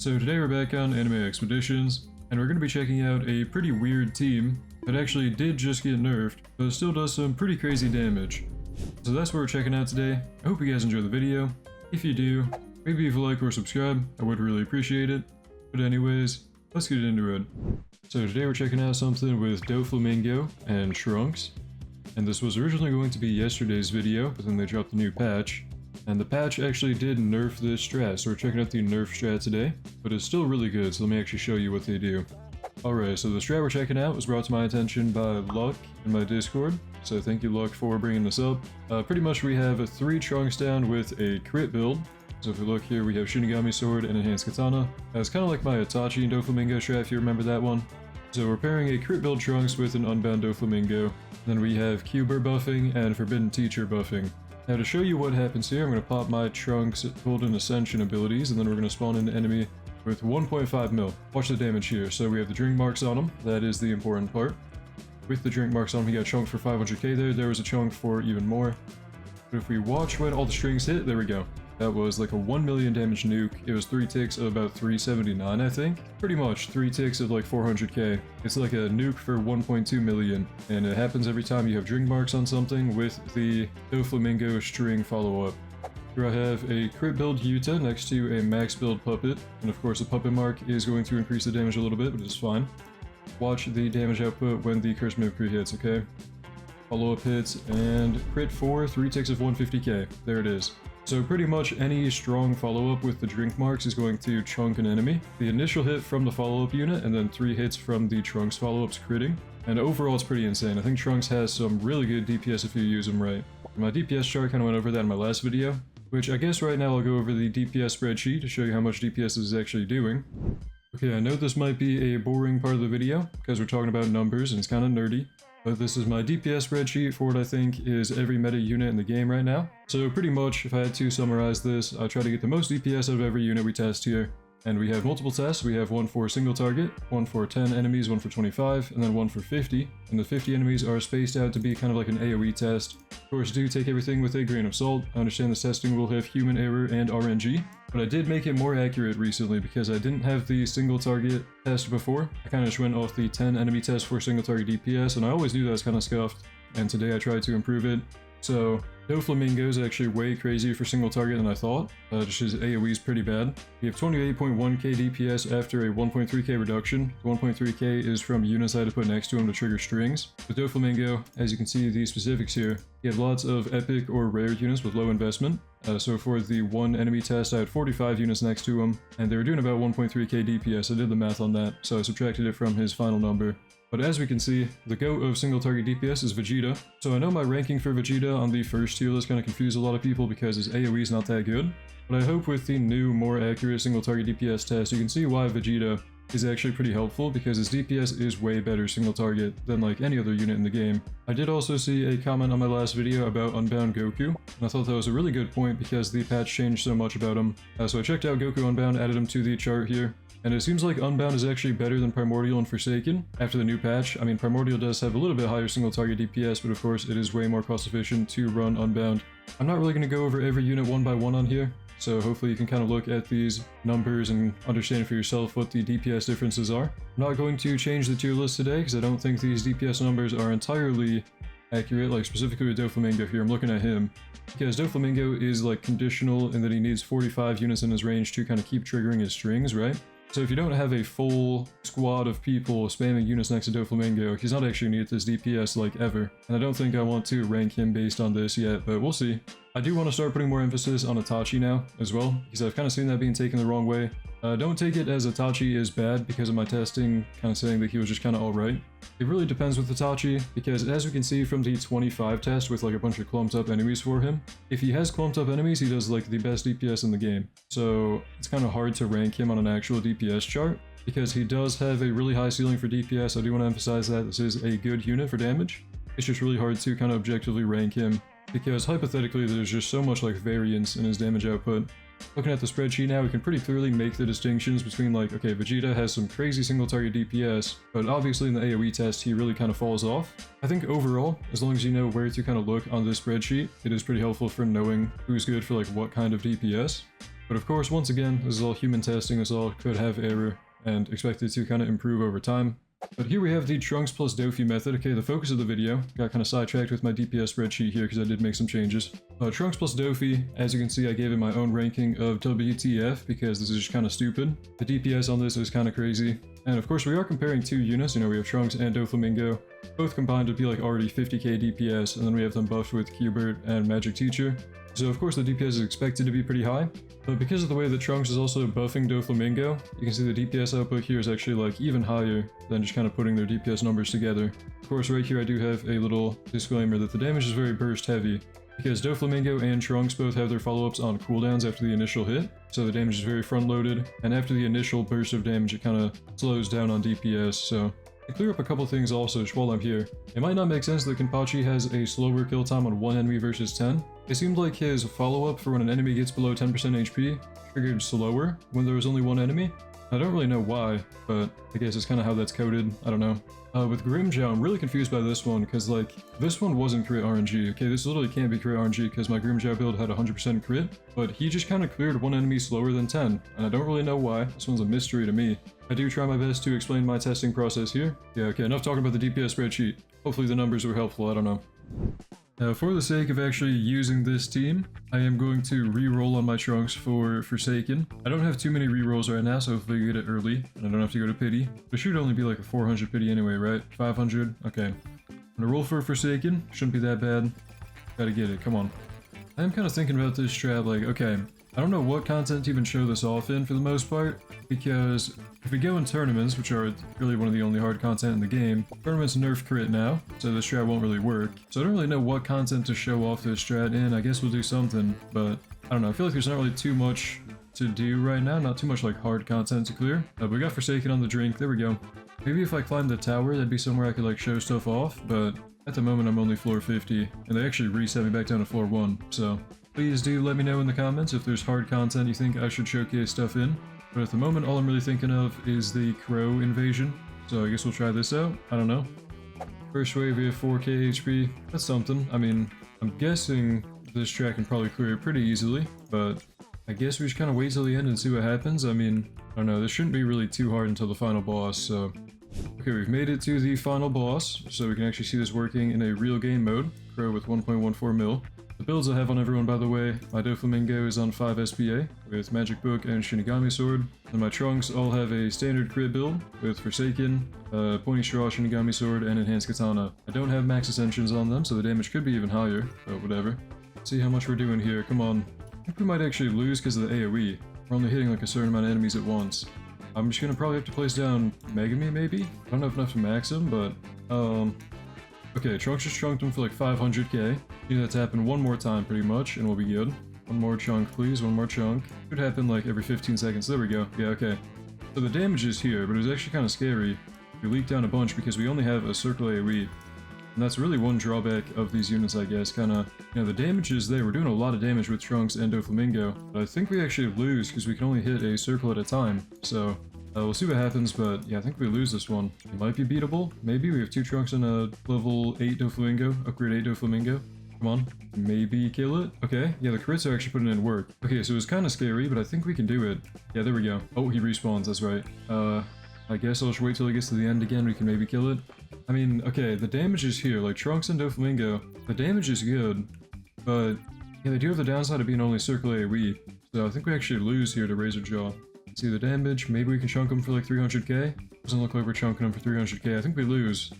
So today we're back on Anime Expeditions, and we're going to be checking out a pretty weird team that actually did just get nerfed, but still does some pretty crazy damage. So that's what we're checking out today. I hope you guys enjoy the video. If you do, maybe if you like or subscribe, I would really appreciate it. But anyways, let's get into it. So today we're checking out something with Doflamingo and Trunks. And this was originally going to be yesterday's video, but then they dropped a new patch. And the patch actually did nerf this strat, so we're checking out the nerf strat today, but it's still really good, so let me actually show you what they do. Alright, so the strat we're checking out was brought to my attention by Luck in my Discord, so thank you Luck for bringing this up. Pretty much we have 3 Trunks down with a crit build. So if we look here, we have Shinigami Sword and Enhanced Katana. It's kind of like my Itachi and Doflamingo strat, if you remember that one. So we're pairing a crit build Trunks with an unbound Doflamingo. Then we have Cuber buffing and Forbidden Teacher buffing. Now to show you what happens here, I'm going to pop my Trunks Golden Ascension abilities, and then we're going to spawn in an enemy with 1.5 mil. Watch the damage here. So we have the drink marks on him. That is the important part. With the drink marks on him, he got chunked for 500k there. There was a chunk for even more. But if we watch when all the strings hit, there we go. That was like a 1 million damage nuke. It was 3 ticks of about 379, I think. Pretty much 3 ticks of like 400k. It's like a nuke for 1.2 million. And it happens every time you have drink marks on something with the Doflamingo string follow-up. Here I have a crit build Yuta next to a max build Puppet. And of course the Puppet mark is going to increase the damage a little bit, but it's fine. Watch the damage output when the Curse Mimicry hits, okay? Follow-up hits and crit 4, 3 ticks of 150k. There it is. So pretty much any strong follow-up with the drink marks is going to chunk an enemy. The initial hit from the follow-up unit, and then 3 hits from the Trunks follow-ups critting. And overall it's pretty insane. I think Trunks has some really good DPS if you use them right. My DPS chart kind of went over that in my last video, which I guess right now I'll go over the DPS spreadsheet to show you how much DPS this is actually doing. Okay, I know this might be a boring part of the video, because we're talking about numbers and it's kind of nerdy. But this is my DPS spreadsheet for what I think is every meta unit in the game right now. So pretty much, if I had to summarize this, I try to get the most DPS out of every unit we test here. And we have multiple tests. We have one for single target, one for 10 enemies, one for 25, and then one for 50. And the 50 enemies are spaced out to be kind of like an AoE test. Of course, do take everything with a grain of salt. I understand this testing will have human error and RNG. But I did make it more accurate recently because I didn't have the single target test before. I kind of just went off the 10 enemy test for single target DPS, and I always knew that was kind of scuffed. And today I tried to improve it. So Doflamingo is actually way crazier for single target than I thought. Just his AoE is pretty bad. We have 28.1k DPS after a 1.3k reduction. The 1.3k is from units I had to put next to him to trigger strings. With Doflamingo, as you can see these specifics here, he had lots of epic or rare units with low investment. So for the one enemy test, I had 45 units next to him, and they were doing about 1.3k DPS. I did the math on that, so I subtracted it from his final number. But as we can see, the GOAT of single target DPS is Vegeta. So I know my ranking for Vegeta on the first tier list kind of confused a lot of people because his AoE is not that good. But I hope with the new, more accurate single target DPS test, you can see why Vegeta is actually pretty helpful because his DPS is way better single target than like any other unit in the game. I did also see a comment on my last video about Unbound Goku, and I thought that was a really good point because the patch changed so much about him. So I checked out Goku Unbound, added him to the chart here. And it seems like Unbound is actually better than Primordial and Forsaken after the new patch. I mean, Primordial does have a little bit higher single target DPS, but of course it is way more cost efficient to run Unbound. I'm not really going to go over every unit one by one on here, so hopefully you can kind of look at these numbers and understand for yourself what the DPS differences are. I'm not going to change the tier list today because I don't think these DPS numbers are entirely accurate, like specifically with Doflamingo here. I'm looking at him because Doflamingo is like conditional in that he needs 45 units in his range to kind of keep triggering his strings, right? So if you don't have a full squad of people spamming units next to Doflamingo, he's not actually going to get this DPS like ever. And I don't think I want to rank him based on this yet, but we'll see. I do want to start putting more emphasis on Itachi now as well, because I've kind of seen that being taken the wrong way. Don't take it as Itachi is bad because of my testing kind of saying that he was just kind of alright. It really depends with Itachi, because as we can see from the 25 test with like a bunch of clumped up enemies for him, if he has clumped up enemies, he does like the best DPS in the game. So it's kind of hard to rank him on an actual DPS chart, because he does have a really high ceiling for DPS. I do want to emphasize that this is a good unit for damage. It's just really hard to kind of objectively rank him, because hypothetically there's just so much like variance in his damage output. Looking at the spreadsheet now, we can pretty clearly make the distinctions between like, okay, Vegeta has some crazy single target DPS, but obviously in the AoE test he really kind of falls off. I think overall, as long as you know where to kind of look on this spreadsheet, it is pretty helpful for knowing who's good for like what kind of DPS. But of course, once again, this is all human testing, this all could have error, and expected to kind of improve over time. But here we have the Trunks plus Dofi method. Okay, the focus of the video. Got kind of sidetracked with my DPS spreadsheet here because I did make some changes. Trunks plus Dofi, as you can see, I gave it my own ranking of WTF because this is just kind of stupid. The DPS on this is kind of crazy. And of course, we are comparing two units. You know, we have Trunks and Doflamingo, both combined to be like already 50k DPS, and then we have them buffed with Cubert and Magic Teacher. So of course the DPS is expected to be pretty high, but because of the way that Trunks is also buffing Doflamingo, you can see the DPS output here is actually like even higher than just kind of putting their DPS numbers together. Of course right here I do have a little disclaimer that the damage is very burst heavy, because Doflamingo and Trunks both have their follow-ups on cooldowns after the initial hit, so the damage is very front-loaded, and after the initial burst of damage it kind of slows down on DPS, so... To clear up a couple things also just while I'm here. It might not make sense that Kenpachi has a slower kill time on one enemy versus 10. It seemed like his follow-up for when an enemy gets below 10% HP triggered slower when there was only one enemy. I don't really know why, but I guess it's kind of how that's coded. I don't know. With Grimjow, I'm really confused by this one, because like, this one wasn't crit RNG. Okay, this literally can't be crit RNG because my Grimjow build had 100% crit, but he just kind of cleared one enemy slower than 10, and I don't really know why. This one's a mystery to me. I do try my best to explain my testing process here. Yeah, okay, enough talking about the DPS spreadsheet. Hopefully the numbers were helpful, I don't know. Now, for the sake of actually using this team, I am going to re-roll on my Trunks for Forsaken. I don't have too many re-rolls right now, so hopefully I get it early, and I don't have to go to pity. It should only be like a 400 pity anyway, right? 500? Okay. I'm gonna roll for Forsaken. Shouldn't be that bad. Gotta get it, come on. I am kind of thinking about this strat, like, okay, I don't know what content to even show this off in for the most part, because if we go in tournaments, which are really one of the only hard content in the game, tournaments nerf crit now, so this strat won't really work. So I don't really know what content to show off this strat in. I guess we'll do something, but I don't know. I feel like there's not really too much to do right now, not too much like hard content to clear. But we got Forsaken on the drink, there we go. Maybe if I climb the tower, that'd be somewhere I could like show stuff off, but at the moment I'm only floor 50, and they actually reset me back down to floor 1, so please do let me know in the comments if there's hard content you think I should showcase stuff in. But at the moment, all I'm really thinking of is the Crow invasion, so I guess we'll try this out. I don't know. First wave, we have 4k HP. That's something. I mean, I'm guessing this track can probably clear it pretty easily, but I guess we just kind of wait till the end and see what happens. I mean, I don't know. This shouldn't be really too hard until the final boss, so... Okay, we've made it to the final boss, so we can actually see this working in a real game mode. Crow with 1.14 mil. The builds I have on everyone, by the way, my Doflamingo is on 5 SPA with Magic Book and Shinigami Sword, and my Trunks all have a standard crit build with Forsaken, Pointy Straw, Shinigami Sword, and Enhanced Katana. I don't have max ascensions on them, so the damage could be even higher, but whatever. Let's see how much we're doing here, come on. I think we might actually lose because of the AoE. We're only hitting like a certain amount of enemies at once. I'm just gonna probably have to place down Megami, maybe? I don't know if enough to max him, but, okay, Trunks just chunked him for like 500k. Need that to happen one more time, pretty much, and we'll be good. One more chunk, please, one more chunk. Should happen like every 15 seconds. There we go. Yeah, okay. So the damage is here, but it was actually kind of scary. We leaked down a bunch because we only have a circle AoE. And that's really one drawback of these units, I guess. Kinda, you know, the damage is there. We're doing a lot of damage with Trunks and Doflamingo. But I think we actually lose because we can only hit a circle at a time. So, we'll see what happens, but yeah, I think we lose this one. It might be beatable. Maybe we have 2 Trunks and a level 8 Doflamingo, upgrade 8 Doflamingo. Come on, maybe kill it. Okay, yeah, the crits are actually putting in work. Okay, so it was kind of scary, but I think we can do it. Yeah, there we go. Oh, he respawns, that's right. I guess I'll just wait till he gets to the end again, we can maybe kill it. I mean, okay, the damage is here, like Trunks and Doflamingo, the damage is good, but yeah, they do have the downside of being only circle AoE, so I think we actually lose here to Razor Jaw. See the damage, maybe we can chunk him for like 300k? Doesn't look like we're chunking him for 300k, I think we lose.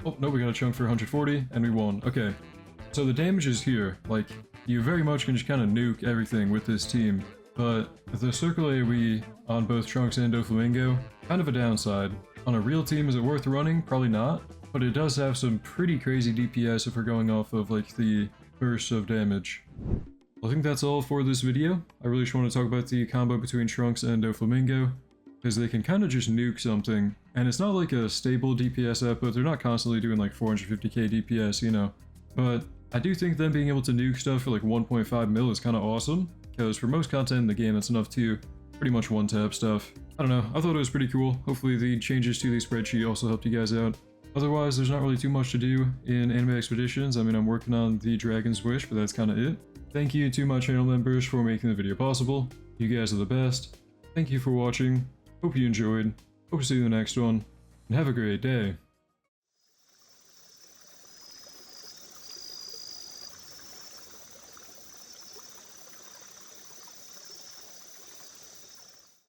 Oh, no, we got a chunk for 140, and we won. Okay, so the damage is here. Like, you very much can just kind of nuke everything with this team, but the circle AoE on both Trunks and Doflamingo, kind of a downside. On a real team, is it worth running? Probably not, but it does have some pretty crazy DPS if we're going off of, like, the burst of damage. I think that's all for this video. I really just want to talk about the combo between Trunks and Doflamingo, because they can kind of just nuke something, and it's not like a stable DPS output. They're not constantly doing like 450k DPS, you know, but I do think them being able to nuke stuff for like 1.5 mil is kind of awesome, because for most content in the game, that's enough to pretty much one-tap stuff. I don't know, I thought it was pretty cool. Hopefully the changes to the spreadsheet also helped you guys out. Otherwise, there's not really too much to do in Anime Expeditions. I mean, I'm working on the Dragon's Wish, but that's kind of it. Thank you to my channel members for making the video possible. You guys are the best. Thank you for watching. Hope you enjoyed. Hope to see you in the next one. And have a great day.